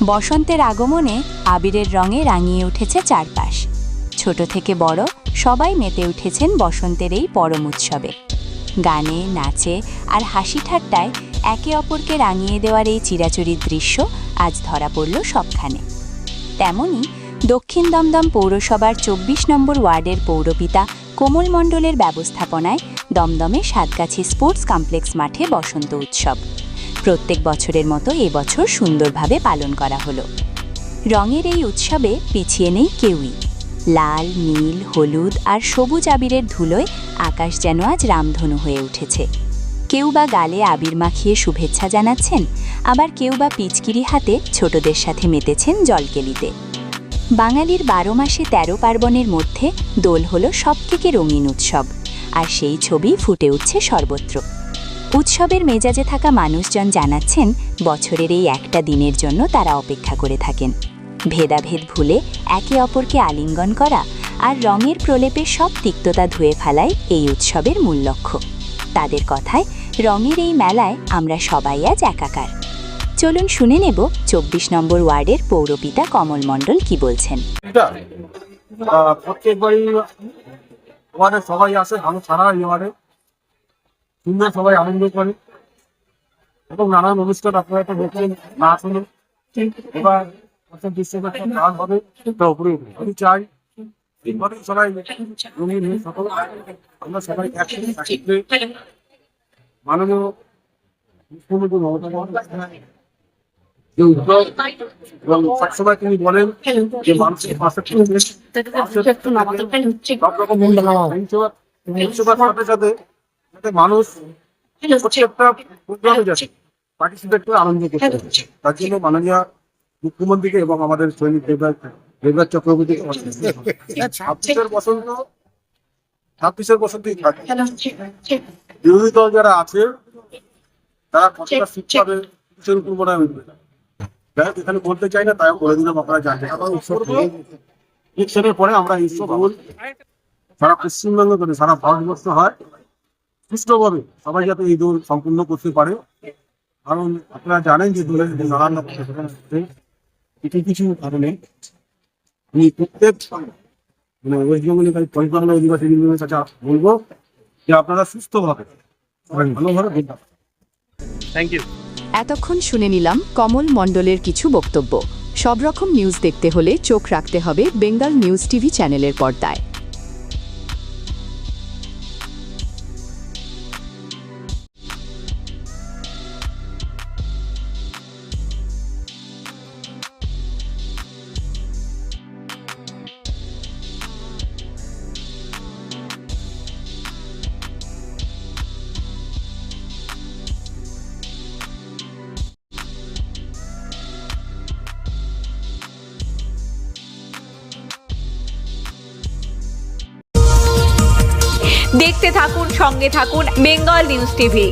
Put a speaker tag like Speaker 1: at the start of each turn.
Speaker 1: বসন্তের আগমনে আবিরের রঙে রাঙিয়ে উঠেছে চারপাশ। ছোট থেকে বড় সবাই মেতে উঠেছেন বসন্তের এই পরম উৎসবে। গানে, নাচে আর হাসি ঠাট্টায় একে অপরকে রাঙিয়ে দেওয়ার এই চিরাচরিত দৃশ্য আজ ধরা পড়ল সবখানে। তেমনি দক্ষিণ দমদম পৌরসভার ২৪ নম্বর ওয়ার্ডের পৌরপিতা কোমল মণ্ডলের ব্যবস্থাপনায় দমদমে সাতগাছি স্পোর্টস কমপ্লেক্স মাঠে বসন্ত উৎসব প্রত্যেক বছরের মতো এবছর সুন্দরভাবে পালন করা হলো। রঙের এই উৎসবে পিছিয়ে নেই কেউই। লাল, নীল, হলুদ আর সবুজ আবিরের ধুলোয় আকাশ যেন আজ রামধনু হয়ে উঠেছে। কেউ বা গালে আবির মাখিয়ে শুভেচ্ছা জানাচ্ছেন, আবার কেউ বা পিচকিরি হাতে ছোটদের সাথে মেতেছেন জলকেলিতে। বাঙালির ১২ মাসে ১৩ পার্বণের মধ্যে দোল হল সবথেকে রঙিন উৎসব, আর সেই ছবি ফুটে উঠছে সর্বত্র। উৎসবের মেজাজে থাকা মানুষজন জানাচ্ছেন বছরের এই একটা দিনের জন্য তারা অপেক্ষা করে থাকেন। ভেদাভেদ ভুলে একে অপরকে আলিঙ্গন করা আর রঙের প্রলেপে সব তিক্ততা ধুয়ে ফেলায় এই উৎসবের মূল লক্ষ্য। তাদের কথায়, রঙের এই মেলায় আমরা সবাই আজ একাকার। চলুন শুনে নেব ২৪ নম্বর ওয়ার্ডের পৌরপিতা কমল মণ্ডল কি বলছেন।
Speaker 2: প্রত্যেকবারই ওয়ার্ডে সবাই আসে, আমি সারা ওয়ার্ডে সুন্দর সবাই আনন্দ করে এবং নানান অনুষ্ঠান আপনারা তো দেখছেন, নাচ হলো। এবার গান হবে, আমি চাই এইভাবেই সবাই রঙিন হয়ে সকল আমরা সবাই একসাথে মাননীয় মুখ্যমন্ত্রী মমতা বন্দ্যোপাধ্যায় এবং সবসময় তিনি বলেন যে মানুষের পাশে সব রকম পরিষেবার সাথে সাথে যাতে মানুষ প্রত্যেকটা প্রোগ্রামে যাচ্ছে পার্টিসিপেট করে আনন্দ করতে, তার জন্য মাননীয় মুখ্যমন্ত্রীকে এবং আমাদের সৈনিক দেবরাজ চক্রবর্তীকে ২৬ বসন্তই থাকে। বিরোধী দল যারা আছে তারা কতটা ঠিক পাবে কিসের উপর মনে হয় এখানে বলতে চাই না, তাই বলে দিলাম আপনারা জানেন। ইলেকশনের পরে আমরা এইসব সারা পশ্চিমবঙ্গ করে সারা ভারতবর্ষ হয় সুষ্ঠুভাবে সবাই যাতে এই দোল সম্পূর্ণ করতে পারে। কারণ আপনারা জানেন যে দোলের নানান কিছু কারণে আমি প্রত্যেক ওয়েস্ট বেঙ্গলের পশ্চিম বাংলা অধিবাসী কাছে বলবো যে আপনারা সুস্থভাবে ভালোভাবে দেখবেন।
Speaker 3: Thank you.
Speaker 4: এতক্ষণ শুনে নিলাম কমল মণ্ডলের কিছু বক্তব্য। সব রকম নিউজ দেখতে হলে চোখ রাখতে হবে বেঙ্গল নিউজ টিভি চ্যানেলের পর্দায়।
Speaker 5: দেখতে থাকুন, সঙ্গে থাকুন বেঙ্গল নিউজ টিভি।